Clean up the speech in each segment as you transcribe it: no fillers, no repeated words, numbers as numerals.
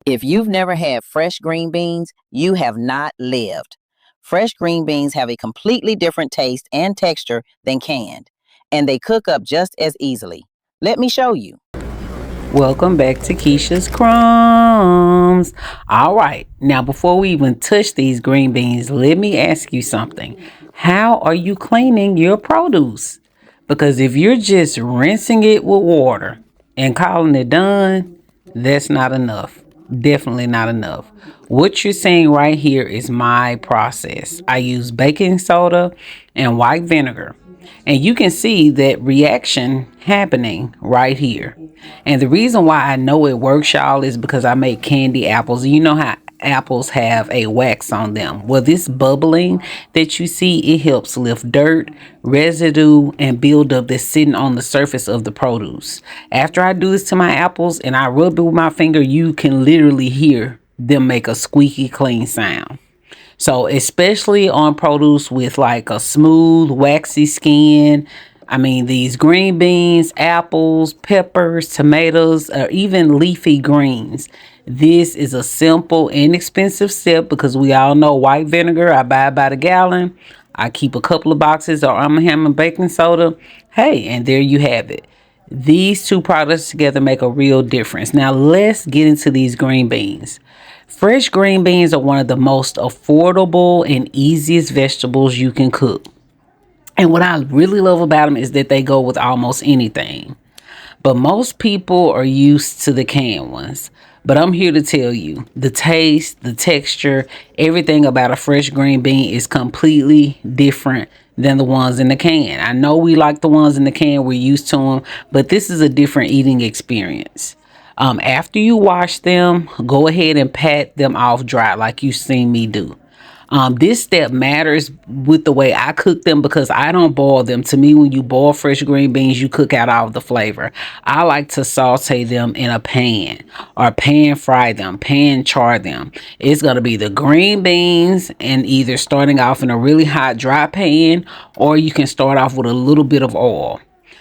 If you've never had fresh green beans, you have not lived. Fresh green beans have a completely different taste and texture than canned, and they cook up just as easily. Let me show you. Welcome back to Kisha's Crumbs. All right, now before we even touch these green beans, let me ask you something. How are you cleaning your produce? Because if you're just rinsing it with water and calling it done, that's not enough. Definitely not enough. What you're seeing right here is my process. I use baking soda and white vinegar. And you can see that reaction happening right here. And the reason why I know it works, y'all, is because I make candy apples. You know how apples have a wax on them. Well, this bubbling that you see, it helps lift dirt, residue, and buildup that's sitting on the surface of the produce. After I do this to my apples and I rub it with my finger, you can literally hear them make a squeaky clean sound. So especially on produce with like a smooth, waxy skin. I mean, these green beans, apples, peppers, tomatoes, or even leafy greens. This is a simple, inexpensive step because we all know white vinegar. I buy by the gallon. I keep a couple of boxes of Arm & Hammer baking soda. Hey, and there you have it. These two products together make a real difference. Now let's get into these green beans. Fresh green beans are one of the most affordable and easiest vegetables you can cook. And what I really love about them is that they go with almost anything. But most people are used to the canned ones. But I'm here to tell you, the taste, the texture, everything about a fresh green bean is completely different than the ones in the can. I know we like the ones in the can, we're used to them, but this is a different eating experience. After you wash them, go ahead and pat them off dry like you've seen me do. This step matters with the way I cook them because I don't boil them. To me, when you boil fresh green beans, you cook out all of the flavor. I like to saute them in a pan or pan fry them, pan char them. It's going to be the green beans and either starting off in a really hot dry pan or you can start off with a little bit of oil.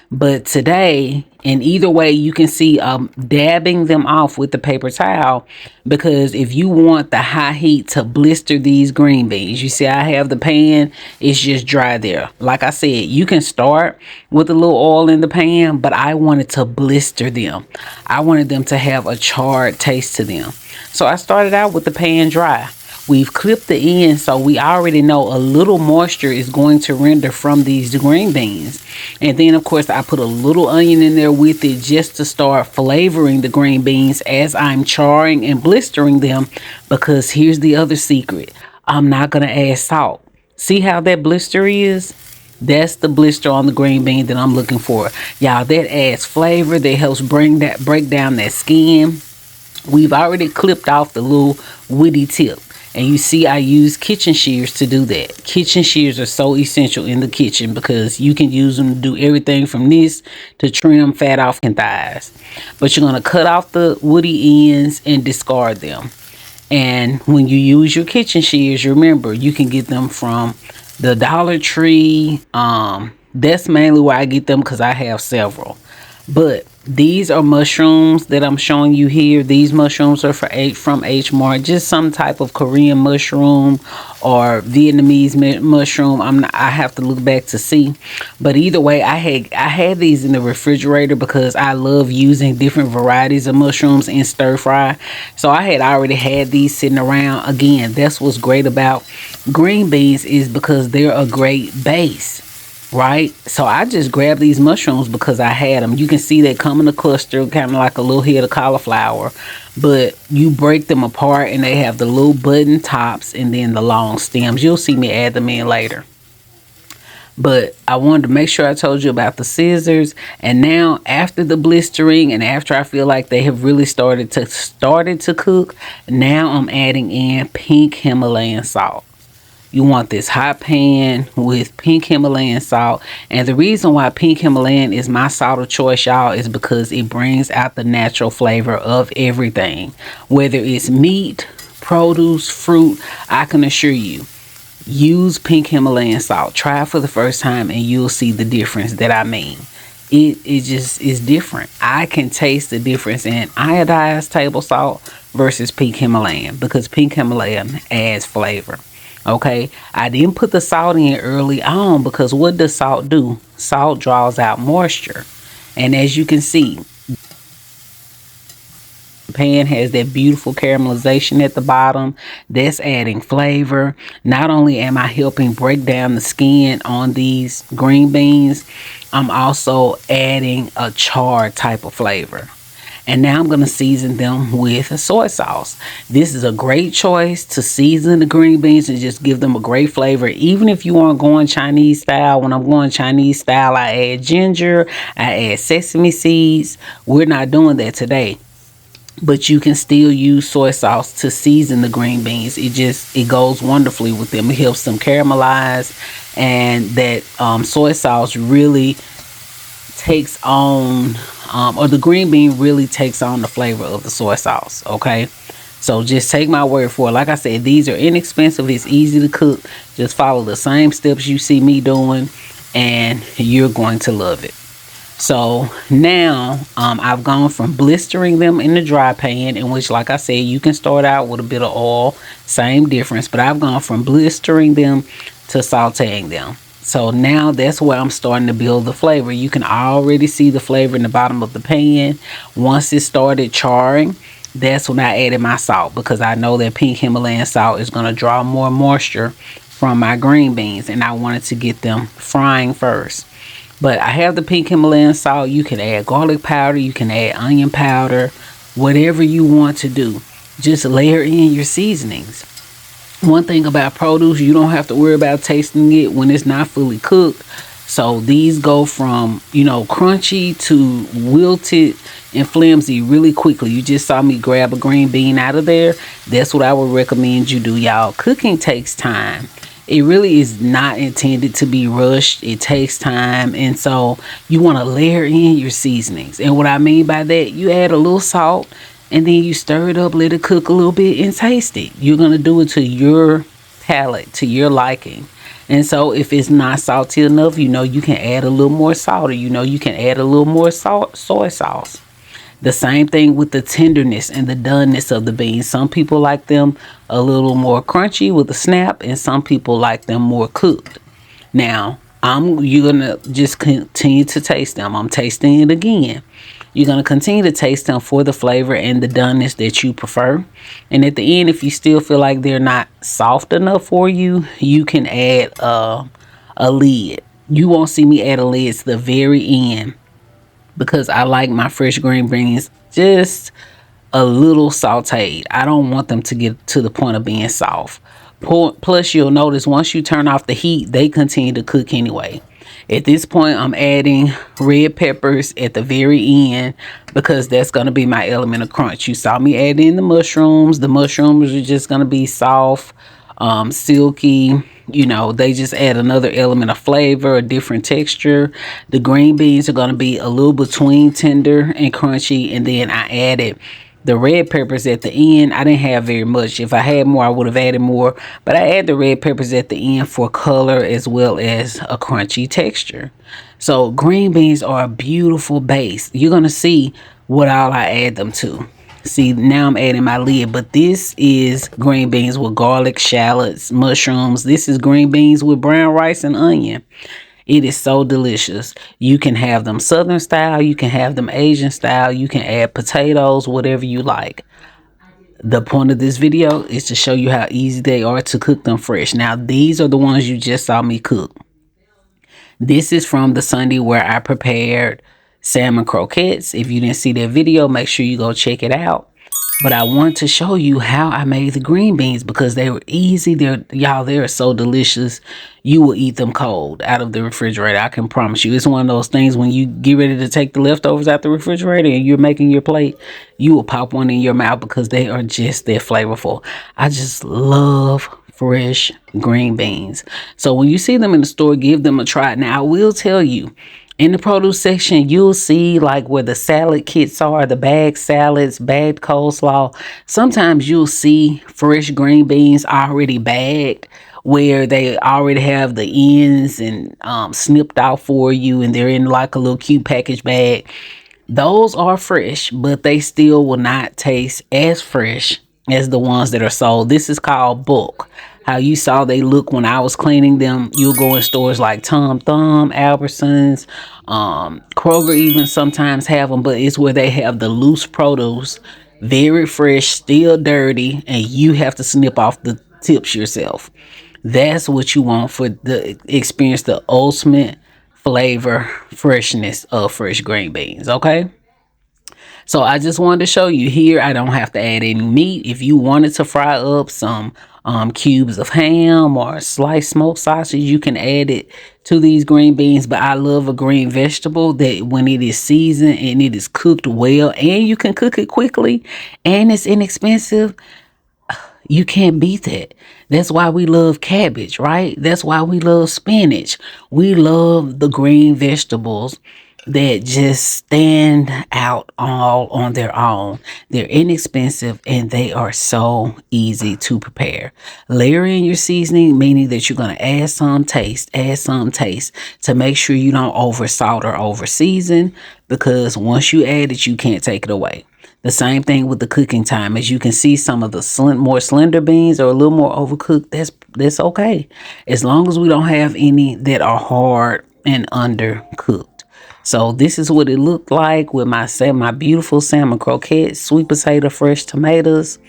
But today, in either way, you can see dabbing them off with the paper towel because if you want the high heat to blister these green beans, you see I have the pan, it's just dry there. Like I said, you can start with a little oil in the pan, but I wanted to blister them. I wanted them to have a charred taste to them. So I started out with the pan dry. We've clipped the end, so we already know a little moisture is going to render from these green beans. And then, of course, I put a little onion in there with it just to start flavoring the green beans as I'm charring and blistering them. Because here's the other secret. I'm not going to add salt. See how that blister is? That's the blister on the green bean that I'm looking for. Y'all, that adds flavor. That helps break down that skin. We've already clipped off the little woody tip. And you see I use kitchen shears to do that. Kitchen shears are so essential in the kitchen because you can use them to do everything from this to trim fat off and thighs. But you're going to cut off the woody ends and discard them. And when you use your kitchen shears, remember, you can get them from the Dollar Tree. That's mainly where I get them because I have several. But these are mushrooms that I'm showing you here. These mushrooms are from H Mart, just some type of Korean mushroom or Vietnamese mushroom. I have to look back to see. But either way, I had these in the refrigerator because I love using different varieties of mushrooms in stir fry. So I had already had these sitting around. Again, that's what's great about green beans is because they're a great base. Right, so I just grabbed these mushrooms because I had them. You can see they come in a cluster, kind of like a little head of cauliflower, but you break them apart and they have the little button tops and then the long stems. You'll see me add them in later. But I wanted to make sure I told you about the scissors. And now after the blistering and after I feel like they have really started to cook, now I'm adding in pink Himalayan salt. You want this hot pan with pink Himalayan salt. And the reason why pink Himalayan is my salt of choice, y'all, is because it brings out the natural flavor of everything. Whether it's meat, produce, fruit, I can assure you, use pink Himalayan salt. Try it for the first time and you'll see the difference that I mean. it just is different. I can taste the difference in iodized table salt versus pink Himalayan, because pink Himalayan adds flavor. Okay, I didn't put the salt in early on because what does salt do? Salt draws out moisture. And as you can see, the pan has that beautiful caramelization at the bottom. That's adding flavor. Not only am I helping break down the skin on these green beans, I'm also adding a char type of flavor. And now I'm going to season them with a soy sauce. This is a great choice to season the green beans and just give them a great flavor. Even if you aren't going Chinese style, when I'm going Chinese style, I add ginger, I add sesame seeds. We're not doing that today. But you can still use soy sauce to season the green beans. It goes wonderfully with them. It helps them caramelize, and that soy sauce really takes on, or the green bean really takes on the flavor of the soy sauce. Okay, so just take my word for it. Like I said, these are inexpensive. It's easy to cook. Just follow the same steps you see me doing, and you're going to love it. So now I've gone from blistering them in the dry pan, in which, like I said, you can start out with a bit of oil, same difference, but I've gone from blistering them to sauteing them. So now that's where I'm starting to build the flavor. You can already see the flavor in the bottom of the pan. Once it started charring, that's when I added my salt, because I know that pink Himalayan salt is going to draw more moisture from my green beans, and I wanted to get them frying first. But I have the pink Himalayan salt. You can add garlic powder. You can add onion powder. Whatever you want to do. Just layer in your seasonings. One thing about produce, you don't have to worry about tasting it when it's not fully cooked. So these go from, crunchy to wilted and flimsy really quickly. You just saw me grab a green bean out of there. That's what I would recommend you do, y'all. Cooking takes time. It really is not intended to be rushed. It takes time. And so you want to layer in your seasonings. And what I mean by that, you add a little salt and then you stir it up, let it cook a little bit, and taste it. You're going to do it to your palate, to your liking. And so if it's not salty enough, you can add a little more salt, or you can add a little more soy sauce. The same thing with the tenderness and the doneness of the beans. Some people like them a little more crunchy with a snap, and some people like them more cooked. Now, you're gonna just continue to taste them. I'm tasting it again. You're gonna continue to taste them for the flavor and the doneness that you prefer. And at the end, if you still feel like they're not soft enough for you, you can add a lid. You won't see me add a lid to the very end, because I like my fresh green beans just a little sauteed. I don't want them to get to the point of being soft. Plus, you'll notice once you turn off the heat, they continue to cook anyway. At this point, I'm adding red peppers at the very end, because that's going to be my element of crunch. You saw me add in the mushrooms. The mushrooms are just going to be soft, silky. They just add another element of flavor, a different texture. The green beans are going to be a little between tender and crunchy. And then I added the red peppers at the end. I didn't have very much. If I had more, I would have added more. But I add the red peppers at the end for color as well as a crunchy texture. So green beans are a beautiful base. You're going to see what all I add them to. See, now I'm adding my lid, but this is green beans with garlic, shallots, mushrooms. This is green beans with brown rice and onion. It is so delicious. You can have them Southern style. You can have them Asian style. You can add potatoes, whatever you like. The point of this video is to show you how easy they are to cook them fresh. Now, these are the ones you just saw me cook. This is from the Sunday where I prepared salmon croquettes. If you didn't see that video, make sure you go check it out. But I want to show you how I made the green beans, because they were easy. They're so delicious. You will eat them cold out of the refrigerator. I can promise you. It's one of those things when you get ready to take the leftovers out the refrigerator and you're making your plate, you will pop one in your mouth, because they are just that flavorful. I just love fresh green beans. So when you see them in the store, give them a try. Now, I will tell you, in the produce section, you'll see like where the salad kits are, the bagged salads, bagged coleslaw. Sometimes you'll see fresh green beans already bagged. where they already have the ends and snipped out for you, and they're in like a little cute package bag. Those are fresh, but they still will not taste as fresh as the ones that are sold. This is called bulk. How you saw they look when I was cleaning them. You'll go in stores like Tom Thumb, Albertsons, Kroger even sometimes have them, but it's where they have the loose produce, very fresh, still dirty, and you have to snip off the tips yourself. That's what you want for the experience, the ultimate flavor, freshness of fresh green beans. Okay. So I just wanted to show you here. I don't have to add any meat. If you wanted to fry up some cubes of ham or sliced smoked sausage, you can add it to these green beans. But I love a green vegetable that when it is seasoned and it is cooked well, and you can cook it quickly and it's inexpensive, you can't beat that. That's why we love cabbage, right? That's why we love spinach. We love the green vegetables that just stand out all on their own. They're inexpensive and they are so easy to prepare. Layer in your seasoning, meaning that you're going to add some taste to make sure you don't over salt or over season, because once you add it, you can't take it away. The same thing with the cooking time. As you can see, some of the more slender beans are a little more overcooked. That's okay, as long as we don't have any that are hard and undercooked. So this is what it looked like with my beautiful salmon croquettes, sweet potato, fresh tomatoes.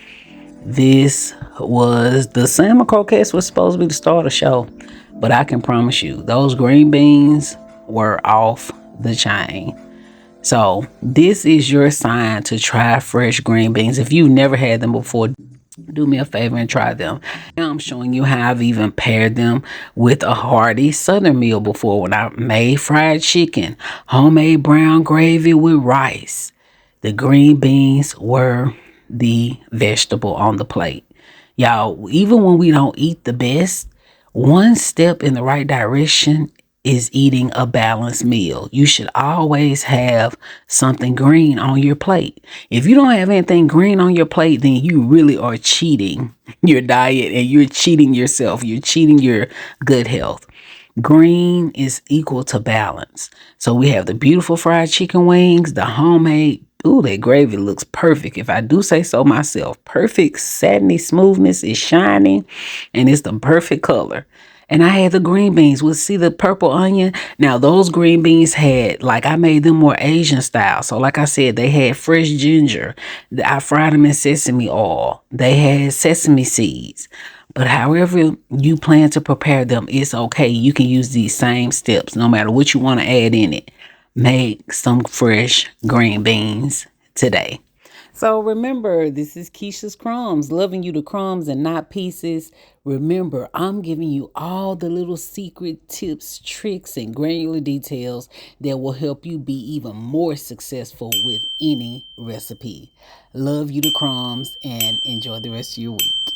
This was the salmon croquettes was supposed to be the start of the show, but I can promise you those green beans were off the chain. So this is your sign to try fresh green beans. If you've never had them before, do me a favor and try them. Now I'm showing you how I've even paired them with a hearty southern meal before, when I made fried chicken, homemade brown gravy with rice. The green beans were the vegetable on the plate. Y'all, even when we don't eat the best, one step in the right direction is eating a balanced meal. You should always have something green on your plate. If you don't have anything green on your plate, then you really are cheating your diet and you're cheating yourself. You're cheating your good health. Green is equal to balance. So we have the beautiful fried chicken wings, the homemade. Ooh, that gravy looks perfect. If I do say so myself, perfect satiny smoothness is shiny and it's the perfect color. And I had the green beans. We'll see the purple onion. Now those green beans had, like, I made them more Asian style. So like I said, they had fresh ginger. I fried them in sesame oil. They had sesame seeds. But however you plan to prepare them, it's okay. You can use these same steps no matter what you want to add in it. Make some fresh green beans today. So remember, this is Kisha's Crumbs, loving you to crumbs and not pieces. Remember, I'm giving you all the little secret tips, tricks, and granular details that will help you be even more successful with any recipe. Love you to crumbs and enjoy the rest of your week.